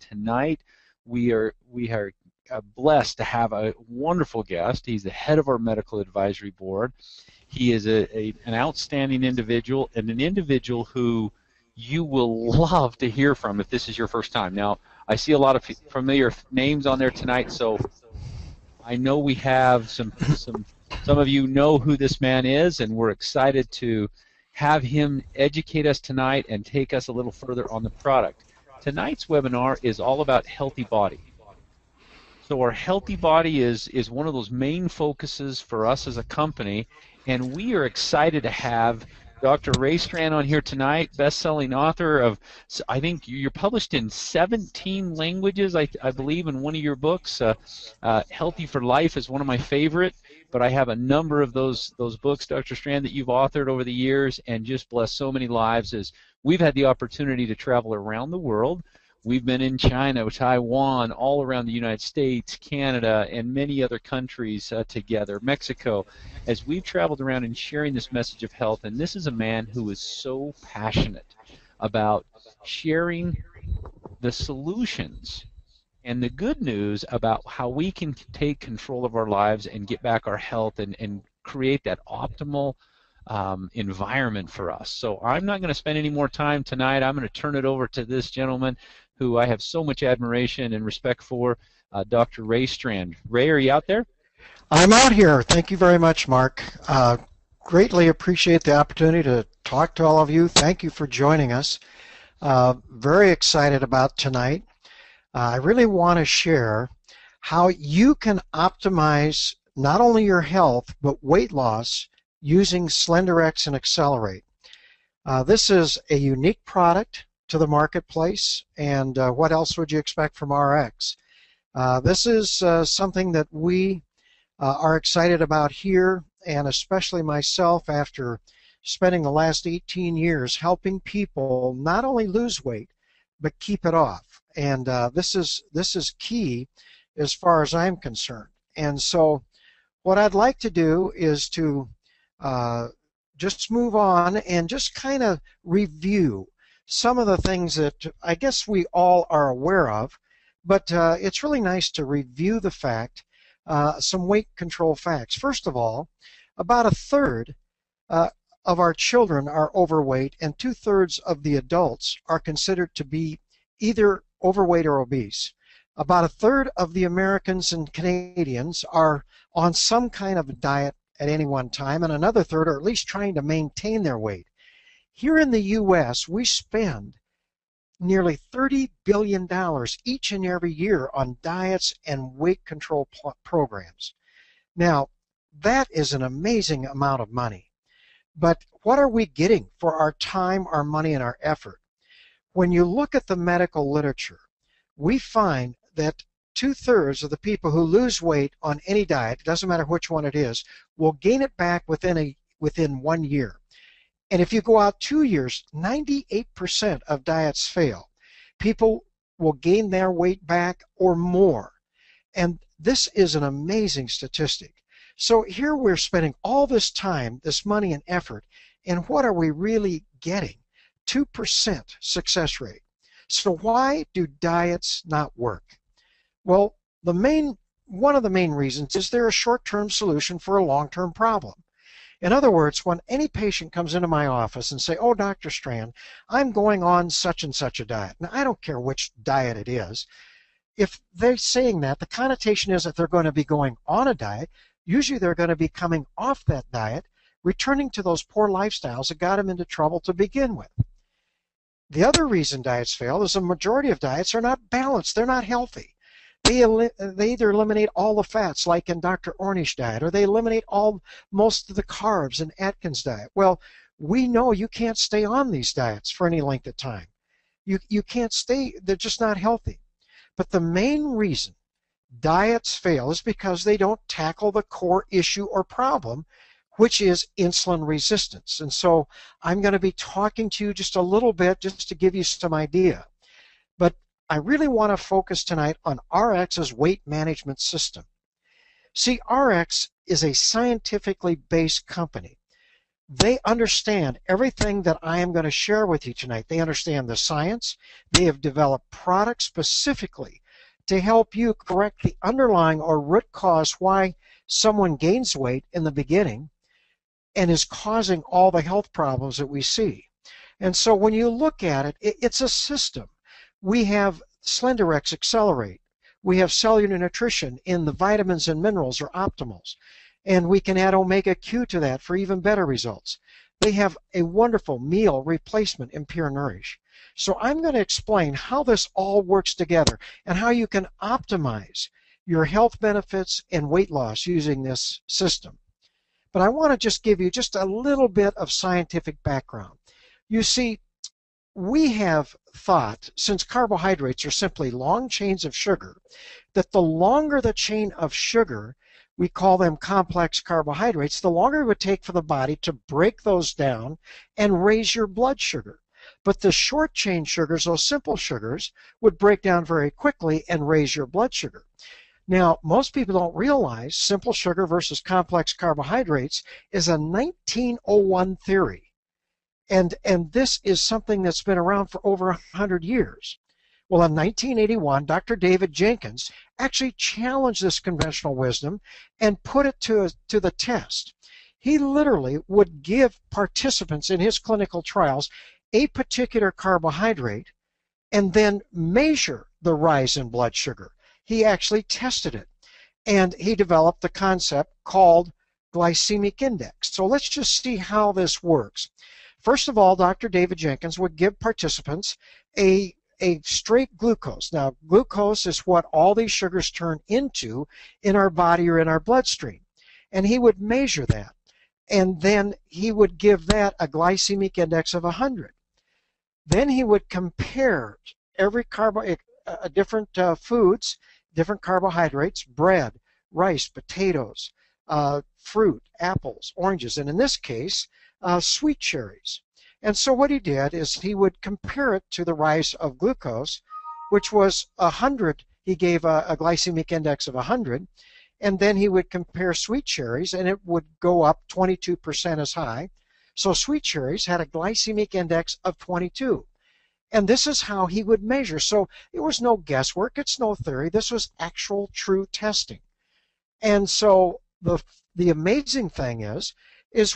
tonight we are blessed to have a wonderful guest. He's the head of our medical advisory board. He is an outstanding individual, and an individual who you will love to hear from if this is your first time. Now, I see a lot of familiar names on there tonight, so I know we have some of you know who this man is, and we're excited to have him educate us tonight and take us a little further on the product. Tonight's webinar is all about healthy body. So our healthy body is one of those main focuses for us as a company, and we are excited to have Dr. Ray Strand on here tonight, best-selling author of, I think you're published in 17 languages, I believe, in one of your books. Healthy for Life is one of my favorite, but I have a number of those books, Dr. Strand, that you've authored over the years and just blessed so many lives as we've had the opportunity to travel around the world. We've been in China, Taiwan, all around the United States, Canada, and many other countries together, Mexico, as we've traveled around and sharing this message of health. And this is a man who is so passionate about sharing the solutions and the good news about how we can take control of our lives and get back our health and create that optimal environment for us. So I'm not going to spend any more time tonight. I'm going to turn it over to this gentleman who I have so much admiration and respect for, Dr. Ray Strand. Ray, are you out there? I'm out here. Thank you very much, Mark. Greatly appreciate the opportunity to talk to all of you. Thank you for joining us. Very excited about tonight. I really want to share how you can optimize not only your health but weight loss using Slenderiiz and Accelerate. This is a unique product to the marketplace, and what else would you expect from RX? This is something that we are excited about here, and especially myself after spending the last 18 years helping people not only lose weight but keep it off. And this is key as far as I'm concerned. And so what I'd like to do is to just move on and just kind of review some of the things that I guess we all are aware of, but it's really nice to review the fact, some weight control facts. First of all, about a third of our children are overweight, and 2/3 of the adults are considered to be either overweight or obese. About a third of the Americans and Canadians are on some kind of diet at any one time, and another third are at least trying to maintain their weight. Here in the U.S., we spend nearly $30 billion each and every year on diets and weight control programs. Now, that is an amazing amount of money. But what are we getting for our time, our money, and our effort? When you look at the medical literature, we find that 2/3 of the people who lose weight on any diet, it doesn't matter which one it is, will gain it back within 1 year. And if you go out 2 years, 98% of diets fail. People will gain their weight back or more. And this is an amazing statistic. So here we're spending all this time, this money and effort, and what are we really getting? 2% success rate. So why do diets not work? Well, one of the main reasons is they're a short-term solution for a long-term problem. In other words, when any patient comes into my office and say, "Oh, Dr. Strand, I'm going on such and such a diet." Now, I don't care which diet it is. If they're saying that, the connotation is that they're going to be going on a diet. Usually they're going to be coming off that diet, returning to those poor lifestyles that got them into trouble to begin with. The other reason diets fail is the majority of diets are not balanced. They're not healthy. They either eliminate all the fats, like in Dr. Ornish diet, or they eliminate most of the carbs in Atkins diet. Well, we know you can't stay on these diets for any length of time. You can't stay, they're just not healthy. But the main reason diets fail is because they don't tackle the core issue or problem, which is insulin resistance. And so I'm going to be talking to you just a little bit just to give you some idea. But I really want to focus tonight on RX's weight management system. See, RX is a scientifically based company. They understand everything that I am going to share with you tonight. They understand the science. They have developed products specifically to help you correct the underlying or root cause why someone gains weight in the beginning and is causing all the health problems that we see. And so when you look at it, it's a system. We have Slenderiiz Accelerate. We have cellular nutrition in the vitamins and minerals or optimals. And we can add omega Q to that for even better results. They have a wonderful meal replacement in Pure Nourish. So I'm going to explain how this all works together and how you can optimize your health benefits and weight loss using this system. But I want to just give you just a little bit of scientific background. You see, we have thought, since carbohydrates are simply long chains of sugar, that the longer the chain of sugar, we call them complex carbohydrates, the longer it would take for the body to break those down and raise your blood sugar. But the short chain sugars, those simple sugars, would break down very quickly and raise your blood sugar. Now, most people don't realize simple sugar versus complex carbohydrates is a 1901 theory. And this is something that's been around for over 100 years. Well, in 1981, Dr. David Jenkins actually challenged this conventional wisdom and put it to the test. He literally would give participants in his clinical trials a particular carbohydrate and then measure the rise in blood sugar. He actually tested it, and he developed the concept called glycemic index. So let's just see how this works. First of all, Dr. David Jenkins would give participants a straight glucose. Now, glucose is what all these sugars turn into in our body or in our bloodstream. And he would measure that. And then he would give that a glycemic index of 100. Then he would compare every different foods, different carbohydrates, bread, rice, potatoes, fruit, apples, oranges, and in this case, sweet cherries. And so what he did is he would compare it to the rise of glucose, which was 100. He gave a glycemic index of 100. And then he would compare sweet cherries, and it would go up 22% as high. So sweet cherries had a glycemic index of 22. And this is how he would measure. So it was no guesswork. It's no theory. This was actual true testing. And so the amazing thing is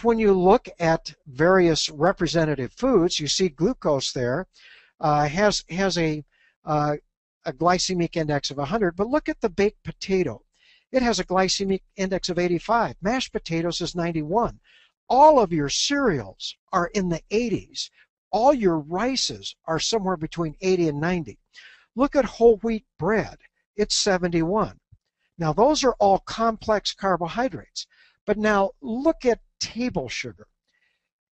when you look at various representative foods, you see glucose there has a glycemic index of 100. But look at the baked potato. It has a glycemic index of 85. Mashed potatoes is 91. All of your cereals are in the 80s. All your rices are somewhere between 80 and 90. Look at whole wheat bread. It's 71. Now, those are all complex carbohydrates. But now look at table sugar.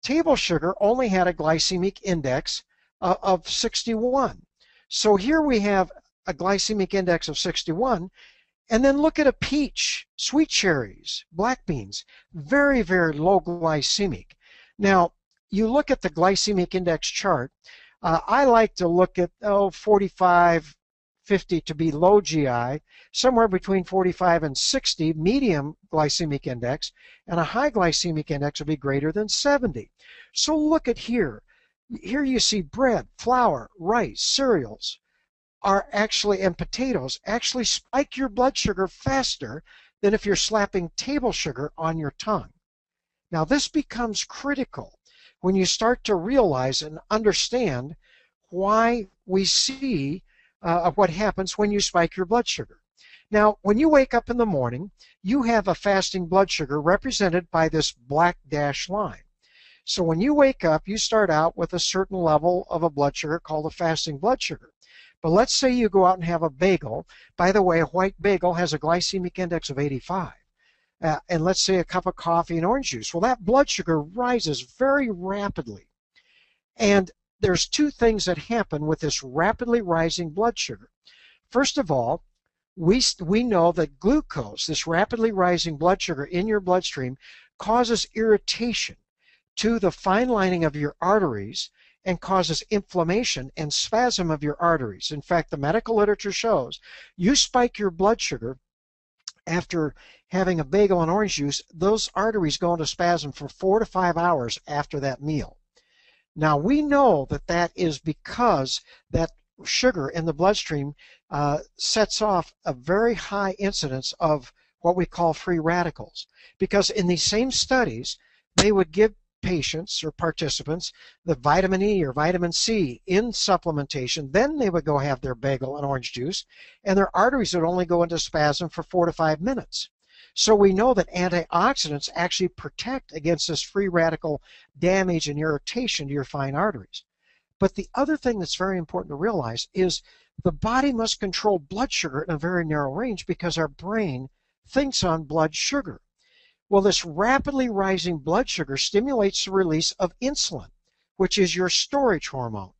Table sugar only had a glycemic index of 61. So here we have a glycemic index of 61. And then look at a peach, sweet cherries, black beans, very, very low glycemic. Now, you look at the glycemic index chart. I like to look at 45, 50 to be low GI, somewhere between 45 and 60, medium glycemic index, and a high glycemic index would be greater than 70. So look at here. Here you see bread, flour, rice, cereals are actually, and potatoes actually spike your blood sugar faster than if you're slapping table sugar on your tongue. Now this becomes critical when you start to realize and understand why we see what happens when you spike your blood sugar. Now, when you wake up in the morning, you have a fasting blood sugar represented by this black dashed line. So when you wake up, you start out with a certain level of a blood sugar called a fasting blood sugar. But let's say you go out and have a bagel. By the way, a white bagel has a glycemic index of 85. And let's say a cup of coffee and orange juice. Well, that blood sugar rises very rapidly. And there's two things that happen with this rapidly rising blood sugar. First of all, we know that glucose, this rapidly rising blood sugar in your bloodstream, causes irritation to the fine lining of your arteries and causes inflammation and spasm of your arteries. In fact, the medical literature shows you spike your blood sugar, after having a bagel and orange juice, those arteries go into spasm for 4 to 5 hours after that meal. Now, we know that that is because that sugar in the bloodstream sets off a very high incidence of what we call free radicals. Because in these same studies, they would give patients or participants the vitamin E or vitamin C in supplementation. Then they would go have their bagel and orange juice, and their arteries would only go into spasm for 4 to 5 minutes. So we know that antioxidants actually protect against this free radical damage and irritation to your fine arteries. But the other thing that's very important to realize is the body must control blood sugar in a very narrow range because our brain thinks on blood sugar. Well, this rapidly rising blood sugar stimulates the release of insulin, which is your storage hormone.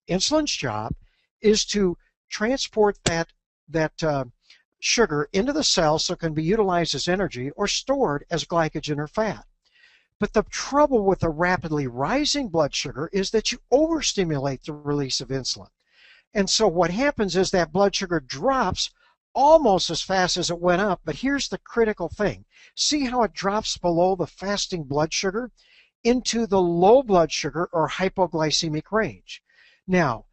Insulin's job is to transport that sugar into the cell so it can be utilized as energy or stored as glycogen or fat. But the trouble with the rapidly rising blood sugar is that you overstimulate the release of insulin. And so what happens is that blood sugar drops almost as fast as it went up. But here's the critical thing. See how it drops below the fasting blood sugar into the low blood sugar or hypoglycemic range. Now,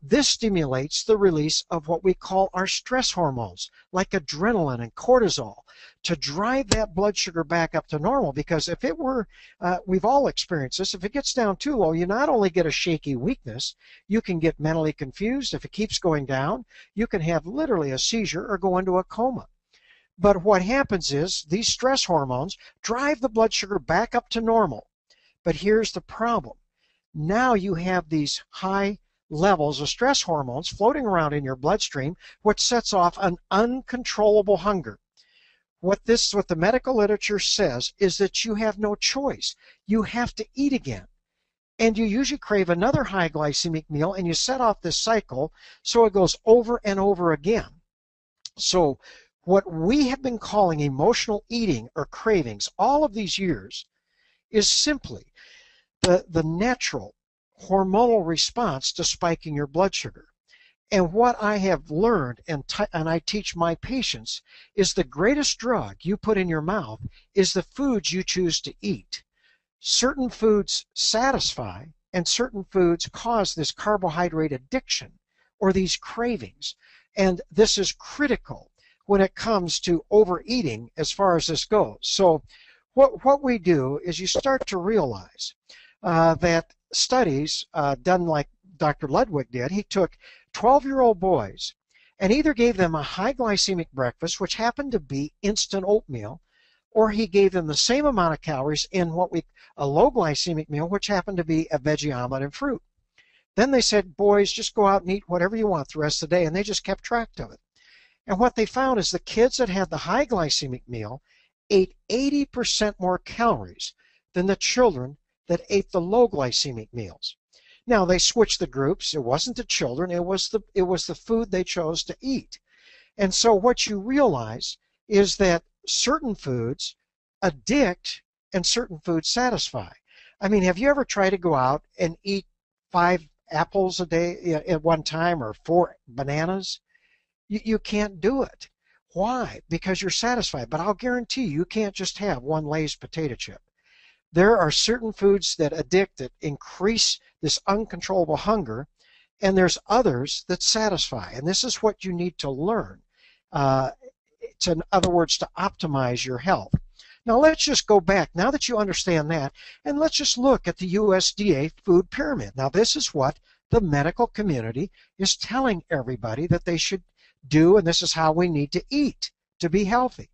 this stimulates the release of what we call our stress hormones, like adrenaline and cortisol, to drive that blood sugar back up to normal. Because if it were, we've all experienced this, if it gets down too low, you not only get a shaky weakness, you can get mentally confused. If it keeps going down, you can have literally a seizure or go into a coma. But what happens is these stress hormones drive the blood sugar back up to normal. But here's the problem. Now you have these high levels of stress hormones floating around in your bloodstream, which sets off an uncontrollable hunger. What the medical literature says is that you have no choice. You have to eat again. And you usually crave another high glycemic meal, and you set off this cycle so it goes over and over again. So what we have been calling emotional eating or cravings all of these years is simply the natural hormonal response to spiking your blood sugar. And what I have learned and I teach my patients is the greatest drug you put in your mouth is the foods you choose to eat. Certain foods satisfy and certain foods cause this carbohydrate addiction or these cravings. And this is critical when it comes to overeating as far as this goes. So what we do is you start to realize that studies done like Dr. Ludwig did, he took 12-year-old boys and either gave them a high glycemic breakfast, which happened to be instant oatmeal, or he gave them the same amount of calories in a low glycemic meal, which happened to be a veggie omelet and fruit. Then they said, boys, just go out and eat whatever you want the rest of the day, and they just kept track of it. And what they found is the kids that had the high glycemic meal ate 80% more calories than the children that ate the low glycemic meals. Now they switched the groups. It wasn't the children, it was the food they chose to eat. And so what you realize is that certain foods addict and certain foods satisfy. I mean, have you ever tried to go out and eat 5 apples a day at one time or 4 bananas? You can't do it. Why? Because you're satisfied. But I'll guarantee you can't just have one Lay's potato chip. There are certain foods that addict, that increase this uncontrollable hunger, and there's others that satisfy. And this is what you need to learn, in other words, to optimize your health. Now let's just go back, now that you understand that, and let's just look at the USDA food pyramid. Now this is what the medical community is telling everybody that they should do, and this is how we need to eat to be healthy.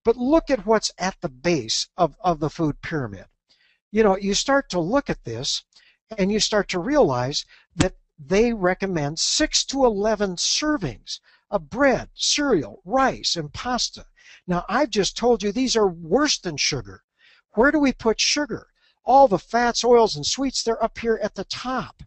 But look at what's at the base of the food pyramid. You know, you start to look at this and you start to realize that they recommend 6 to 11 servings of bread, cereal, rice, and pasta. Now, I've just told you these are worse than sugar. Where do we put sugar? All the fats, oils, and sweets, they're up here at the top.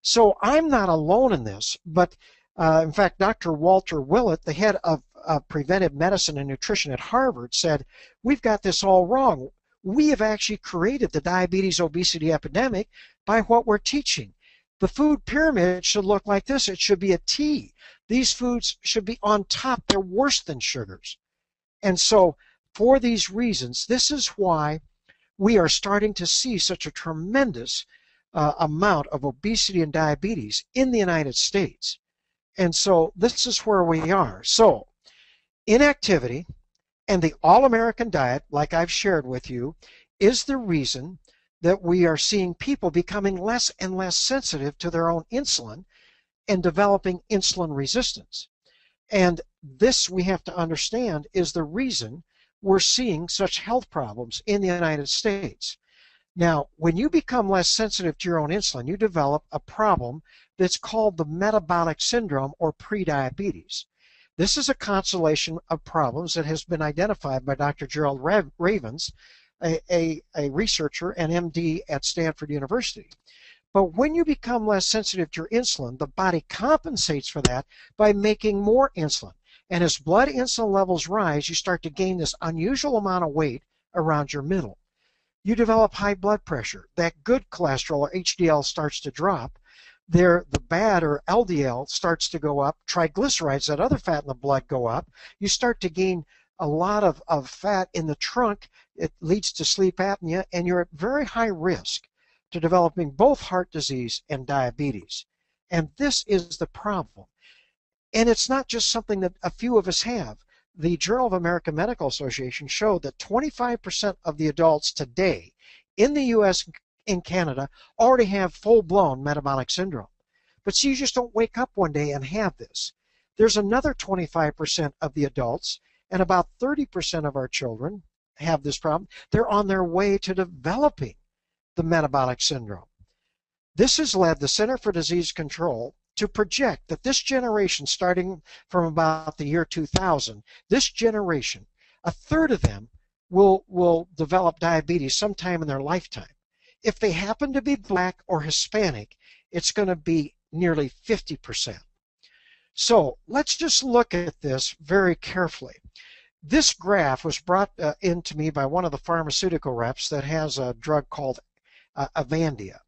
So I'm not alone in this, but in fact, Dr. Walter Willett, the head of preventive medicine and nutrition at Harvard, said, we've got this all wrong. We have actually created the diabetes obesity epidemic by what we're teaching. The food pyramid should look like this. It should be a T. These foods should be on top. They're worse than sugars. And so for these reasons, this is why we are starting to see such a tremendous amount of obesity and diabetes in the United States. And so this is where we are. So inactivity and the all-American diet, like I've shared with you, is the reason that we are seeing people becoming less and less sensitive to their own insulin and developing insulin resistance. And this, we have to understand, is the reason we're seeing such health problems in the United States. Now, when you become less sensitive to your own insulin, you develop a problem that's called the metabolic syndrome or prediabetes. This is a constellation of problems that has been identified by Dr. Gerald Ravens, a researcher and MD at Stanford University. But when you become less sensitive to your insulin, the body compensates for that by making more insulin. And as blood insulin levels rise, you start to gain this unusual amount of weight around your middle. You develop high blood pressure. That good cholesterol or HDL starts to drop. The bad or LDL starts to go up. Triglycerides, that other fat in the blood, go up. You start to gain a lot of fat in the trunk. It leads to sleep apnea, and you're at very high risk to developing both heart disease and diabetes. And this is the problem. And it's not just something that a few of us have. The Journal of American Medical Association showed that 25% of the adults today in the U.S. and Canada already have full-blown metabolic syndrome. But see, you just don't wake up one day and have this. There's another 25% of the adults, and about 30% of our children have this problem. They're on their way to developing the metabolic syndrome. This has led the Center for Disease Control to project that this generation, starting from about the year 2000, this generation, a third of them will develop diabetes sometime in their lifetime. If they happen to be black or Hispanic, it's going to be nearly 50%. So let's just look at this very carefully. This graph was brought in to me by one of the pharmaceutical reps that has a drug called Avandia.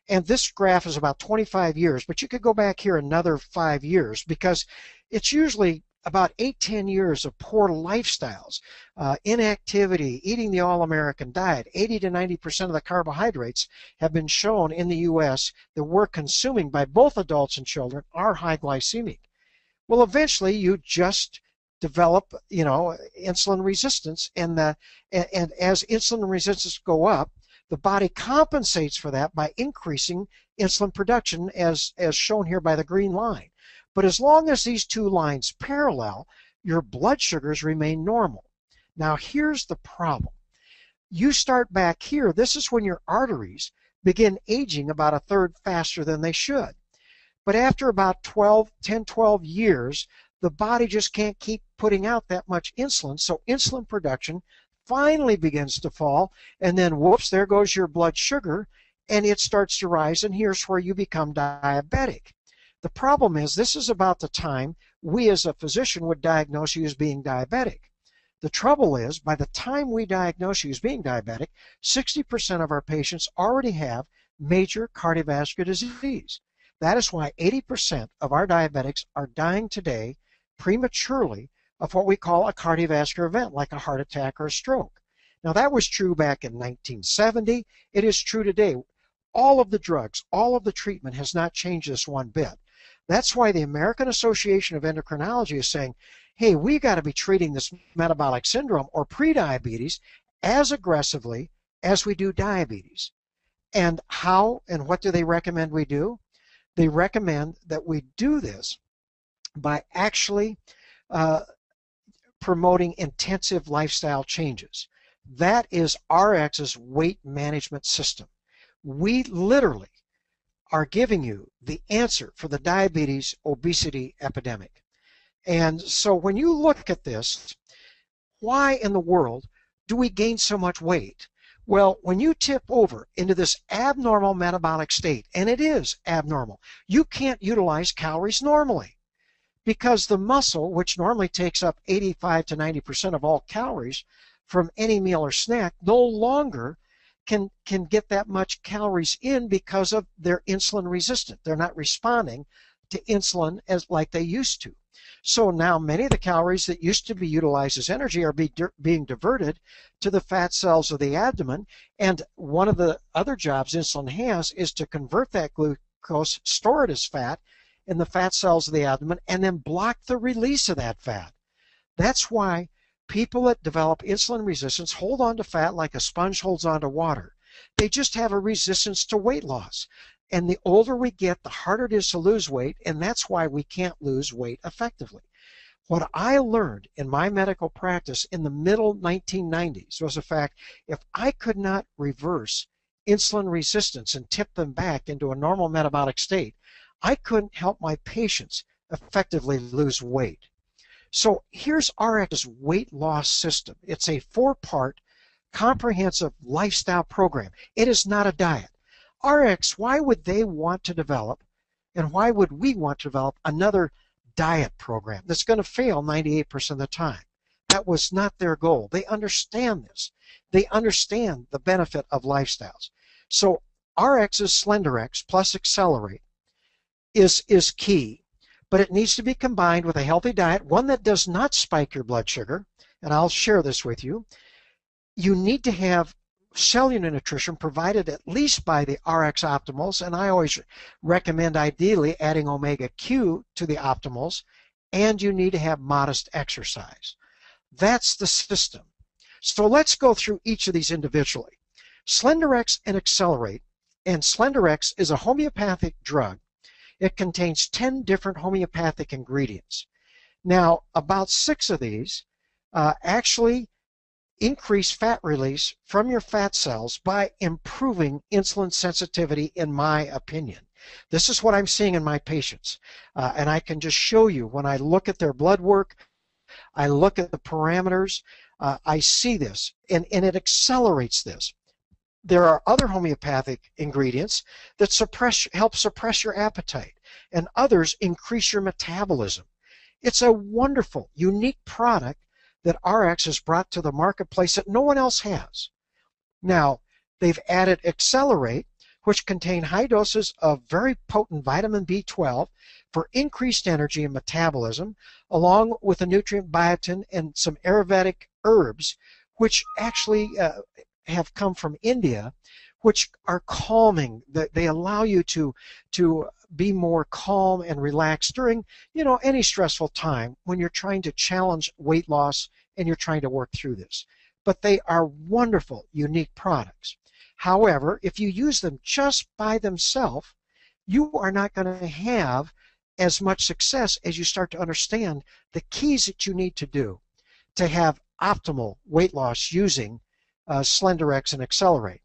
And this graph is about 25 years, but you could go back here another 5 years because it's usually about 8-10 years of poor lifestyles, inactivity, eating the all-American diet. 80 to 90% of the carbohydrates have been shown in the U.S. that we're consuming by both adults and children are high glycemic. Well, eventually you just develop, insulin resistance, and as insulin resistance go up, the body compensates for that by increasing insulin production, as shown here by the green line. But as long as these two lines parallel, your blood sugars remain normal. Now here's the problem. You start back here, this is when your arteries begin aging about a third faster than they should. But after about 10, 12 years, the body just can't keep putting out that much insulin, so insulin production finally begins to fall, and then whoops, there goes your blood sugar, and it starts to rise, and here's where you become diabetic. The problem is this is about the time we as a physician would diagnose you as being diabetic. The trouble is by the time we diagnose you as being diabetic, 60% of our patients already have major cardiovascular disease. That is why 80% of our diabetics are dying today prematurely of what we call a cardiovascular event, like a heart attack or a stroke. Now that was true back in 1970. It is true today. All of the drugs, all of the treatment has not changed this one bit. That's why the American Association of Endocrinology is saying, hey, we got to be treating this metabolic syndrome or prediabetes as aggressively as we do diabetes. And how and what do they recommend we do? They recommend that we do this by actually promoting intensive lifestyle changes. That is RX's weight management system. We literally are giving you the answer for the diabetes obesity epidemic. And so when you look at this, why in the world do we gain so much weight? Well, when you tip over into this abnormal metabolic state, and it is abnormal, you can't utilize calories normally because the muscle, which normally takes up 85 to 90% of all calories from any meal or snack, no longer can get that much calories in because of their insulin resistant. They're not responding to insulin as like they used to. So now many of the calories that used to be utilized as energy are being diverted to the fat cells of the abdomen. And one of the other jobs insulin has is to convert that glucose, store it as fat in the fat cells of the abdomen, and then block the release of that fat. That's why people that develop insulin resistance hold on to fat like a sponge holds on to water. They just have a resistance to weight loss. And the older we get, the harder it is to lose weight, and that's why we can't lose weight effectively. What I learned in my medical practice in the middle 1990s was the fact if I could not reverse insulin resistance and tip them back into a normal metabolic state, I couldn't help my patients effectively lose weight. So here's RX's weight loss system. It's a 4-part comprehensive lifestyle program. It is not a diet. RX, why would they want to develop, and why would we want to develop another diet program that's going to fail 98% of the time? That was not their goal. They understand this. They understand the benefit of lifestyles. So RX's Slenderiiz plus Accelerate is key, but it needs to be combined with a healthy diet, one that does not spike your blood sugar, and I'll share this with you. You need to have cellular nutrition provided at least by the RX Optimals, and I always recommend ideally adding Omega Q to the Optimals, and you need to have modest exercise. That's the system. So let's go through each of these individually. Slenderiiz and Accelerate, and Slenderiiz is a homeopathic drug. It contains 10 different homeopathic ingredients. Now, about 6 of these actually increase fat release from your fat cells by improving insulin sensitivity, in my opinion. This is what I'm seeing in my patients. And I can just show you when I look at their blood work, I look at the parameters, I see this, and it accelerates this. There are other homeopathic ingredients that help suppress your appetite, and others increase your metabolism. It's a wonderful, unique product that RX has brought to the marketplace that no one else has. Now, they've added Accelerate, which contain high doses of very potent vitamin B12 for increased energy and metabolism, along with the nutrient biotin and some Ayurvedic herbs, which actually have come from India, which are calming. They allow you to be more calm and relaxed during, any stressful time when you're trying to challenge weight loss and you're trying to work through this. But they are wonderful, unique products. However, if you use them just by themselves, you are not going to have as much success as you start to understand the keys that you need to do to have optimal weight loss using Slenderiiz and Accelerate.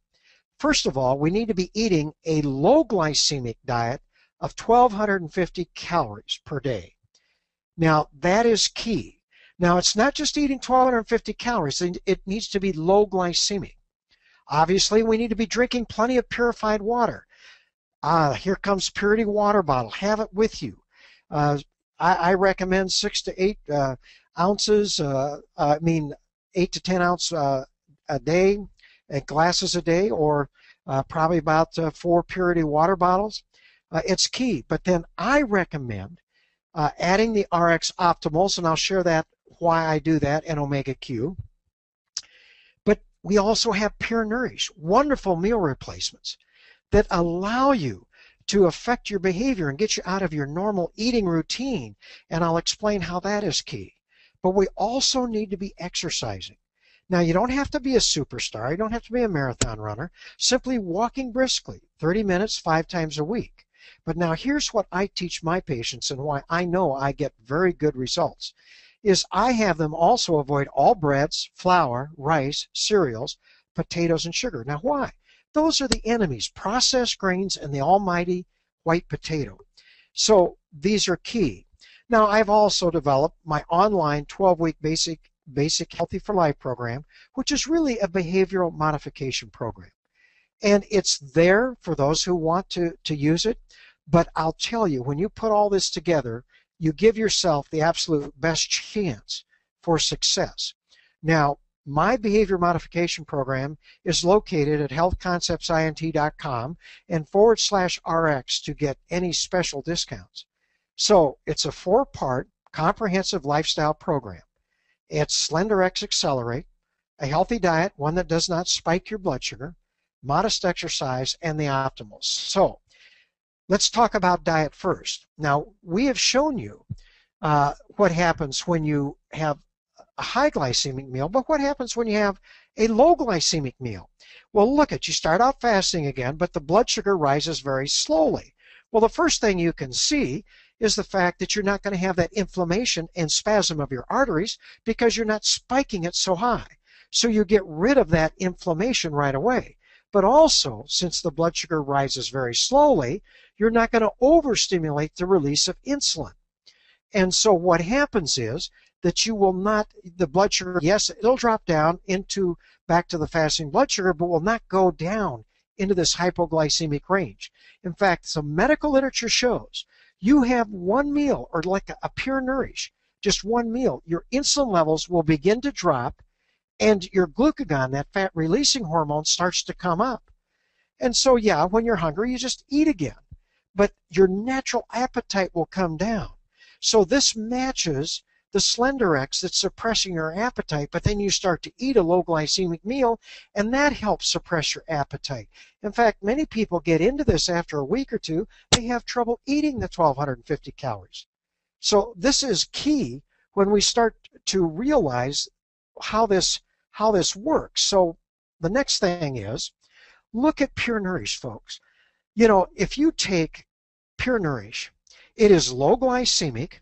First of all, we need to be eating a low glycemic diet of 1,250 calories per day. Now, that is key. Now, it's not just eating 1,250 calories. It needs to be low glycemic. Obviously, we need to be drinking plenty of purified water. Here comes Purity water bottle. Have it with you. I recommend 6 to 8 ounces, 8 to 10 ounce a day, glasses a day, or probably about 4 Purity water bottles. It's key. But then I recommend adding the RX Optimals, and I'll share that why I do that, and Omega Q. But we also have Pure Nourish, wonderful meal replacements that allow you to affect your behavior and get you out of your normal eating routine, and I'll explain how that is key. But we also need to be exercising. Now, you don't have to be a superstar. You don't have to be a marathon runner. Simply walking briskly, 30 minutes, 5 times a week. But now here's what I teach my patients and why I know I get very good results, is I have them also avoid all breads, flour, rice, cereals, potatoes, and sugar. Now, why? Those are the enemies, processed grains and the almighty white potato. So these are key. Now, I've also developed my online 12-week basic Healthy for Life program, which is really a behavioral modification program. And it's there for those who want to use it. But I'll tell you, when you put all this together, you give yourself the absolute best chance for success. Now, my behavior modification program is located at healthconceptsint.com and /RX to get any special discounts. So it's a 4-part comprehensive lifestyle program. It's Slenderiiz Accelerate, a healthy diet, one that does not spike your blood sugar, modest exercise, and the optimals. So let's talk about diet first. Now, we have shown you what happens when you have a high glycemic meal, but what happens when you have a low glycemic meal? Well, look at, you start out fasting again, but the blood sugar rises very slowly. Well, the first thing you can see is the fact that you're not going to have that inflammation and spasm of your arteries because you're not spiking it so high. So you get rid of that inflammation right away. But also, since the blood sugar rises very slowly, you're not going to overstimulate the release of insulin. And so what happens is that you will not, the blood sugar, yes, it'll drop down back to the fasting blood sugar, but will not go down into this hypoglycemic range. In fact, some medical literature shows you have one meal, or like a pure nourish, just one meal, your insulin levels will begin to drop and your glucagon, that fat releasing hormone, starts to come up. And so, yeah, when you're hungry, you just eat again. But your natural appetite will come down. So this matches the Slenderiiz that's suppressing your appetite, but then you start to eat a low glycemic meal, and that helps suppress your appetite. In fact, many people get into this after a week or two. They have trouble eating the 1,250 calories. So this is key when we start to realize how this works. So the next thing is, look at Pure Nourish, folks. You know, if you take Pure Nourish, it is low glycemic,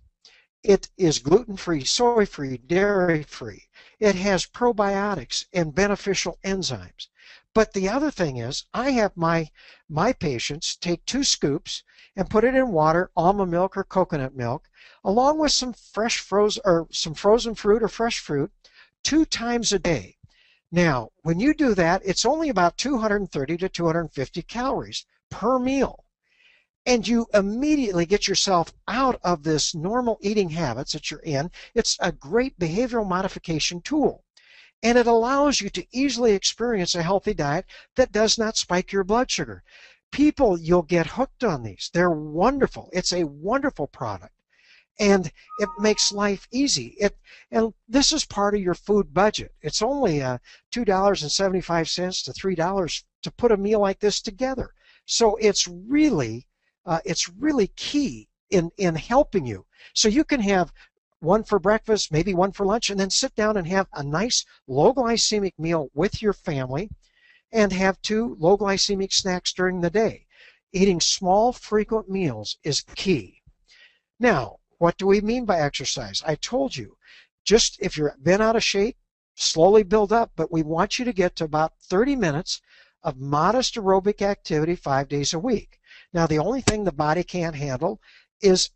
it is gluten-free, soy-free, dairy-free. It has probiotics and beneficial enzymes. But the other thing is, I have my patients take 2 scoops and put it in water, almond milk or coconut milk, along with some frozen fruit or fresh fruit, 2 times a day. Now, when you do that, it's only about 230 to 250 calories per meal. And you immediately get yourself out of this normal eating habits that you're in. It's a great behavioral modification tool. And it allows you to easily experience a healthy diet that does not spike your blood sugar. People, you'll get hooked on these. They're wonderful. It's a wonderful product. And it makes life easy. And this is part of your food budget. It's only $2.75 to $3 to put a meal like this together. So it's really key in helping you. So you can have one for breakfast, maybe one for lunch, and then sit down and have a nice low glycemic meal with your family and have 2 low glycemic snacks during the day. Eating small, frequent meals is key. Now, what do we mean by exercise? I told you, just if you've been out of shape, slowly build up, but we want you to get to about 30 minutes of modest aerobic activity 5 days a week. Now, the only thing the body can't handle is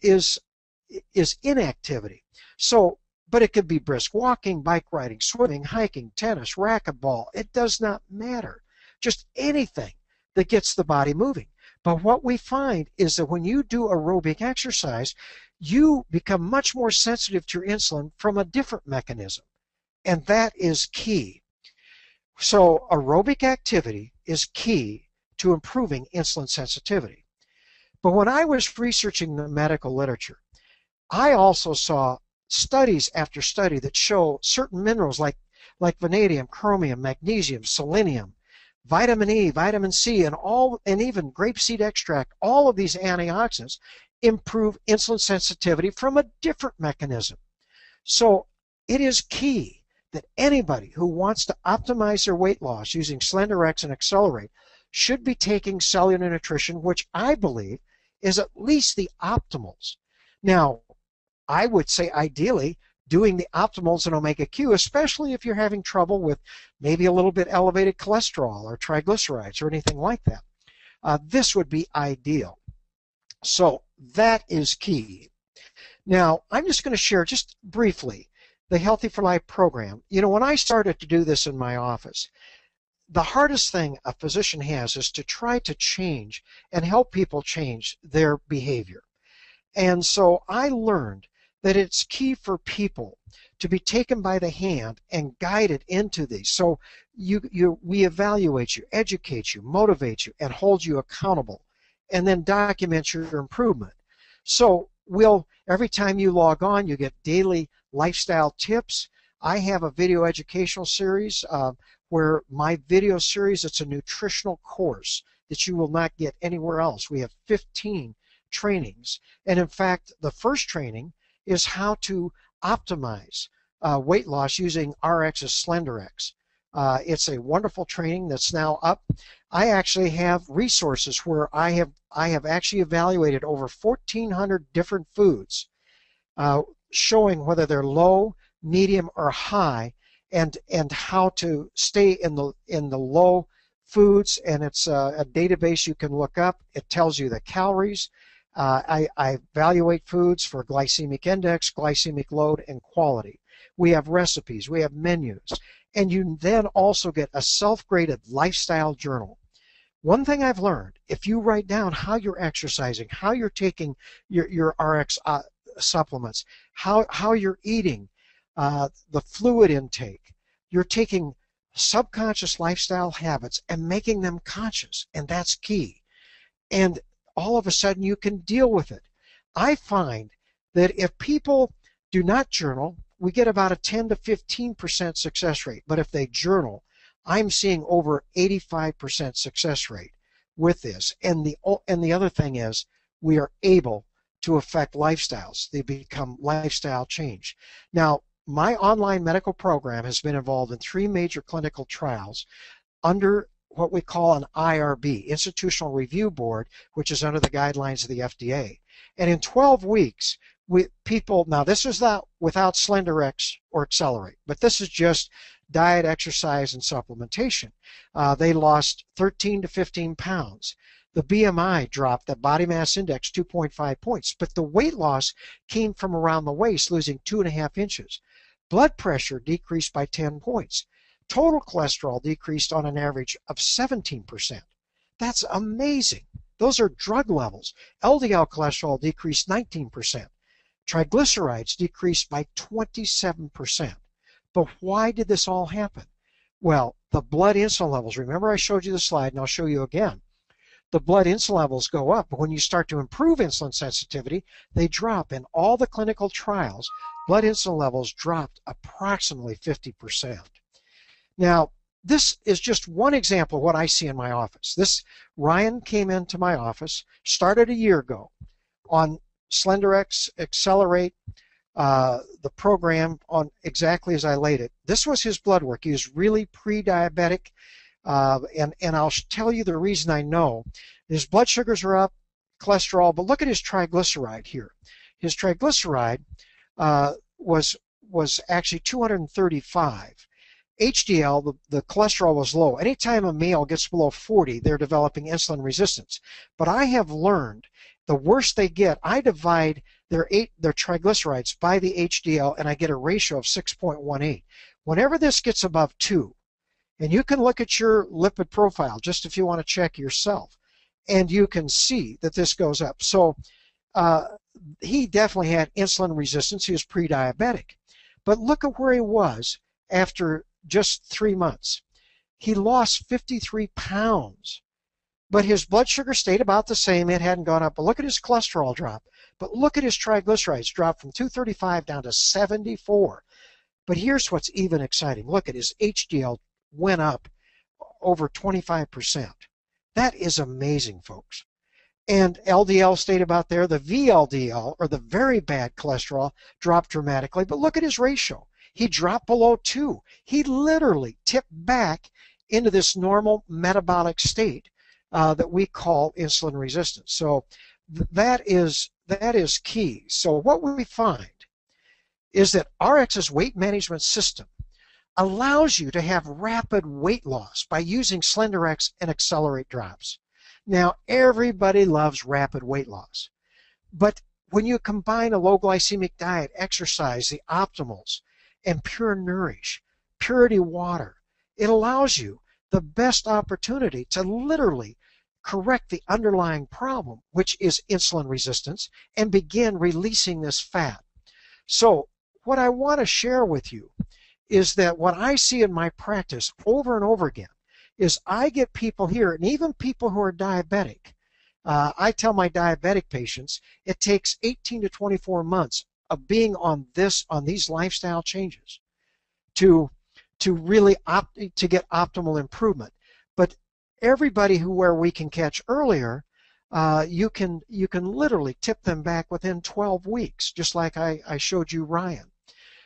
inactivity. So, but it could be brisk walking, bike riding, swimming, hiking, tennis, racquetball. It does not matter. Just anything that gets the body moving. But what we find is that when you do aerobic exercise, you become much more sensitive to your insulin from a different mechanism. And that is key. So aerobic activity is key to improving insulin sensitivity. But when I was researching the medical literature, I also saw studies after study that show certain minerals like vanadium, chromium, magnesium, selenium, vitamin E, vitamin C, and even grapeseed extract, all of these antioxidants improve insulin sensitivity from a different mechanism. So it is key that anybody who wants to optimize their weight loss using Slenderiiz and Accelerate should be taking cellular nutrition, which I believe is at least the optimals. Now, I would say ideally doing the optimals in omega Q, especially if you're having trouble with maybe a little bit elevated cholesterol or triglycerides or anything like that. This would be ideal. So that is key. Now, I'm just going to share just briefly the Healthy for Life program. You know, when I started to do this in my office, the hardest thing a physician has is to try to change and help people change their behavior. And so I learned that it's key for people to be taken by the hand and guided into these. So we evaluate you, educate you, motivate you, and hold you accountable, and then document your improvement. So every time you log on, you get daily lifestyle tips. I have a video educational series where my video series, it's a nutritional course that you will not get anywhere else. We have 15 trainings. And in fact, the first training is how to optimize weight loss using RX's Slenderiiz. It's a wonderful training that's now up. I actually have resources where I have actually evaluated over 1,400 different foods, showing whether they're low, medium, or high, and how to stay in the low foods. And it's a database you can look up. It tells you the calories. I evaluate foods for glycemic index, glycemic load, and quality. We have recipes. We have menus. And you then also get a self-graded lifestyle journal. One thing I've learned, if you write down how you're exercising, how you're taking your RX supplements, how you're eating, the fluid intake, you're taking subconscious lifestyle habits and making them conscious, and that's key. And all of a sudden you can deal with it. I find that if people do not journal, we get about a 10 to 15% success rate. But if they journal, I'm seeing over 85% success rate with this. And the other thing is, we are able to affect lifestyles. They become lifestyle change. Now, my online medical program has been involved in 3 major clinical trials under what we call an IRB, Institutional Review Board, which is under the guidelines of the FDA. And in 12 weeks, now this is not without Slenderiiz or Accelerate, but this is just diet, exercise, and supplementation. They lost 13 to 15 pounds. The BMI dropped, the body mass index, 2.5 points, but the weight loss came from around the waist, losing 2.5 inches. Blood pressure decreased by 10 points. Total cholesterol decreased on an average of 17%. That's amazing. Those are drug levels. LDL cholesterol decreased 19%. Triglycerides decreased by 27%. But why did this all happen? Well, the blood insulin levels, remember I showed you the slide and I'll show you again. The blood insulin levels go up, but when you start to improve insulin sensitivity, they drop. In all the clinical trials, blood insulin levels dropped approximately 50%. Now, this is just one example of what I see in my office. Ryan came into my office, started a year ago on Slenderiiz, Accelerate, the program on exactly as I laid it. This was his blood work. He was really pre-diabetic, and I'll tell you the reason I know. His blood sugars are up, cholesterol, but look at his triglyceride here. His triglyceride was actually 235. HDL, the cholesterol was low. Anytime a male gets below 40, they're developing insulin resistance. But I have learned the worse they get, I divide their triglycerides by the HDL, and I get a ratio of 6.18. Whenever this gets above 2, and you can look at your lipid profile just if you want to check yourself, and you can see that this goes up. So he definitely had insulin resistance. He was pre-diabetic. But look at where he was after just 3 months. He lost 53 pounds. But his blood sugar stayed about the same. It hadn't gone up. But look at his cholesterol drop. But look at his triglycerides drop from 235 down to 74. But here's what's even exciting. Look at his HDL went up over 25%. That is amazing, folks. And LDL stayed about there. The VLDL, or the very bad cholesterol, dropped dramatically. But look at his ratio. He dropped below 2. He literally tipped back into this normal metabolic state that we call insulin resistance. So that is key. So what we find is that RX's weight management system allows you to have rapid weight loss by using Slenderiiz and Accelerate drops. Now, everybody loves rapid weight loss. But when you combine a low glycemic diet, exercise, the optimals, and pure nourish, purity water, it allows you the best opportunity to literally correct the underlying problem, which is insulin resistance, and begin releasing this fat. So what I want to share with you is that what I see in my practice over and over again is I get people here, and even people who are diabetic, I tell my diabetic patients it takes 18 to 24 months of being on these lifestyle changes to really to get optimal improvement. But everybody where we can catch earlier, you can literally tip them back within 12 weeks, just like I showed you Ryan.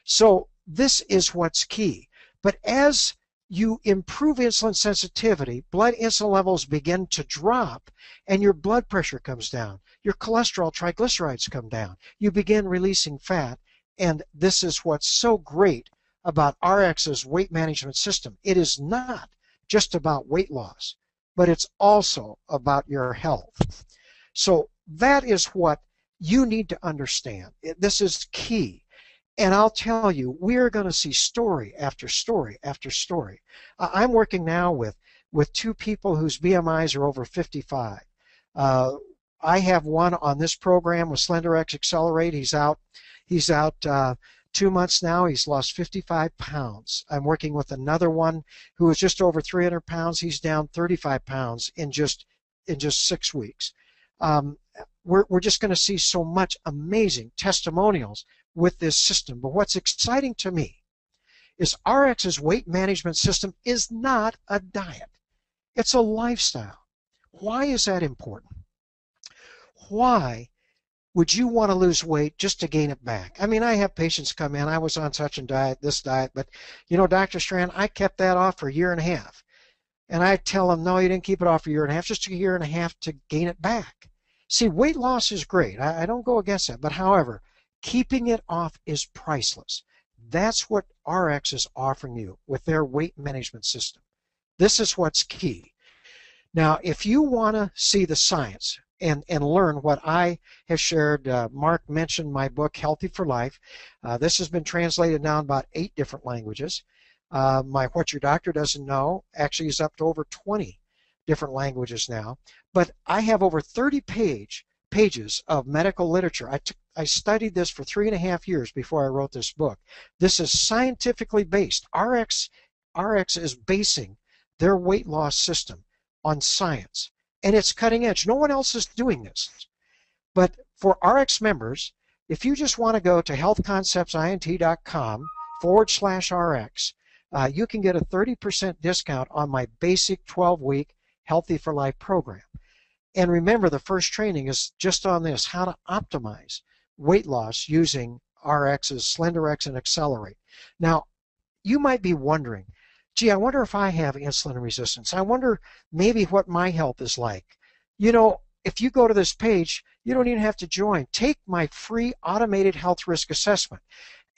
So this is what's key. But as you improve insulin sensitivity, blood insulin levels begin to drop, and your blood pressure comes down. Your cholesterol, triglycerides come down. You begin releasing fat, and this is what's so great about RX's weight management system. It is not just about weight loss, but it's also about your health. So that is what you need to understand. This is key. And I'll tell you, we're going to see story after story after story. I'm working now with two people whose BMIs are over 55. I have one on this program with Slenderiiz Accelerate. He's out 2 months now. He's lost 55 pounds. I'm working with another one who is just over 300 pounds. He's down 35 pounds in just 6 weeks. We're just going to see so much amazing testimonials with this system. But what's exciting to me is RX's weight management system is not a diet. It's a lifestyle. Why is that important? Why would you want to lose weight just to gain it back? I mean, I have patients come in, I was on such a diet, this diet, but you know, Dr. Strand, I kept that off for a year and a half. And I tell them, no, you didn't keep it off for a year and a half, just a year and a half to gain it back. See, weight loss is great. I don't go against that. But however, keeping it off is priceless. That's what RX is offering you with their weight management system. This is what's key. Now, if you want to see the science and learn what I have shared, Mark mentioned my book, Healthy for Life. This has been translated now in about 8 different languages. My What Your Doctor Doesn't Know actually is up to over 20 different languages now. But I have over 30 pages of medical literature. I studied this for 3.5 years before I wrote this book. This is scientifically based. RX is basing their weight loss system on science, and it's cutting edge. No one else is doing this. But for RX members, if you just want to go to healthconceptsint.com/RX, you can get a 30% discount on my basic 12-week Healthy for Life program. And remember, the first training is just on this, how to optimize weight loss using RX's Slenderiiz and Accelerate. Now, you might be wondering, gee, I wonder if I have insulin resistance. I wonder maybe what my health is like. You know, if you go to this page, you don't even have to join. Take my free automated health risk assessment.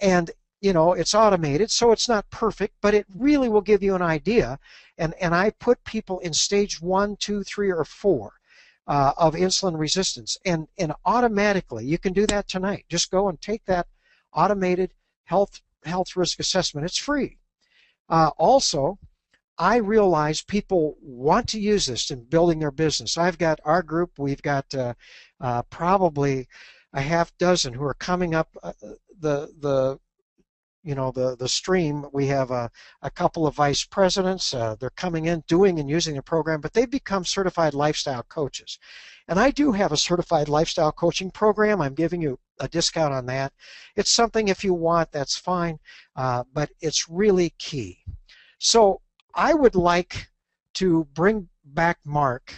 And you know, it's automated, so it's not perfect, but it really will give you an idea. And I put people in stage 1, 2, 3, or 4 of insulin resistance. And automatically, you can do that tonight. Just go and take that automated health risk assessment. It's free. Also, I realize people want to use this in building their business. I've got our group, we've got probably a half dozen who are coming up the stream. We have a couple of vice presidents. They're coming in, doing and using the program, but they've become certified lifestyle coaches. And I do have a certified lifestyle coaching program. I'm giving you a discount on that. It's something, if you want, that's fine, but it's really key. So I would like to bring back Mark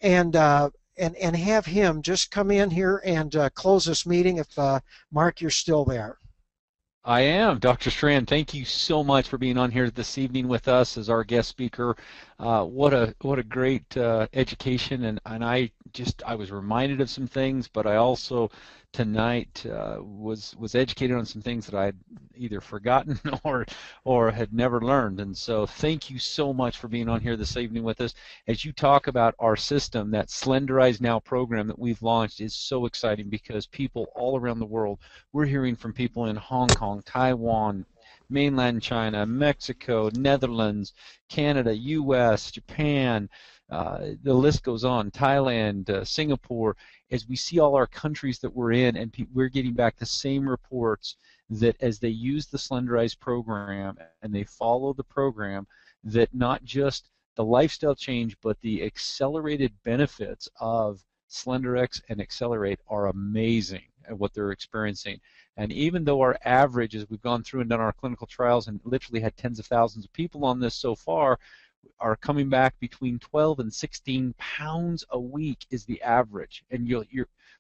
and have him just come in here and close this meeting if, Mark, you're still there. I am. Dr. Strand, thank you so much for being on here this evening with us as our guest speaker. What a great education, and I was reminded of some things, but I also tonight was educated on some things that I'd either forgotten or had never learned. And so thank you so much for being on here this evening with us. As you talk about our system, that Slenderiiz Now program that we've launched is so exciting because people all around the world, we're hearing from people in Hong Kong, Taiwan, mainland China, Mexico, Netherlands, Canada, U.S., Japan, the list goes on, Thailand, Singapore, as we see all our countries that we're in, and we're getting back the same reports that as they use the Slenderiiz program and they follow the program, that not just the lifestyle change, but the accelerated benefits of Slenderiiz, and Accelerate are amazing at what they're experiencing. And even though our average, as we've gone through and done our clinical trials and literally had tens of thousands of people on this so far, are coming back between 12 and 16 pounds a week is the average. And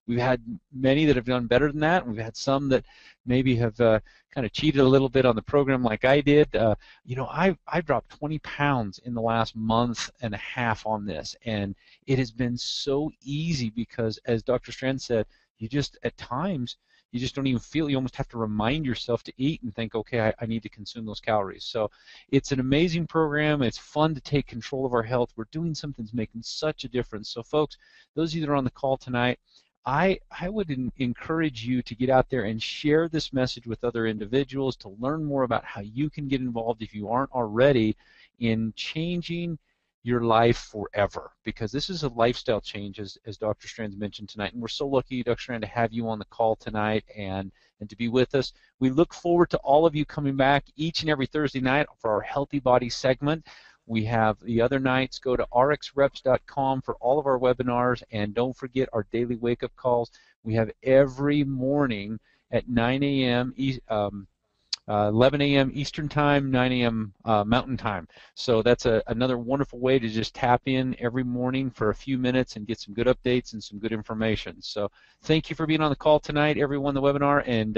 we've had many that have done better than that, and we've had some that maybe have kind of cheated a little bit on the program like I did. I dropped 20 pounds in the last month and a half on this, and it has been so easy because, as Dr. Strand said, you just, at times, you just don't even feel, you almost have to remind yourself to eat and think, okay, I need to consume those calories. So it's an amazing program. It's fun to take control of our health. We're doing something that's making such a difference. So folks, those of you that are on the call tonight, I would encourage you to get out there and share this message with other individuals to learn more about how you can get involved if you aren't already in changing your life forever, because this is a lifestyle change, as Dr. Strand mentioned tonight, and we're so lucky, Dr. Strand, to have you on the call tonight and to be with us. We look forward to all of you coming back each and every Thursday night for our Healthy Body segment. We have the other nights. Go to rxreps.com for all of our webinars, and don't forget our daily wake-up calls. We have every morning at 9 a.m. 11 a.m. Eastern Time, 9 a.m. Mountain Time. So that's another wonderful way to just tap in every morning for a few minutes and get some good updates and some good information. So thank you for being on the call tonight, everyone, the webinar, and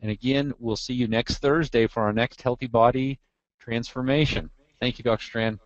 again, we'll see you next Thursday for our next Healthy Body Transformation. Thank you, Dr. Strand.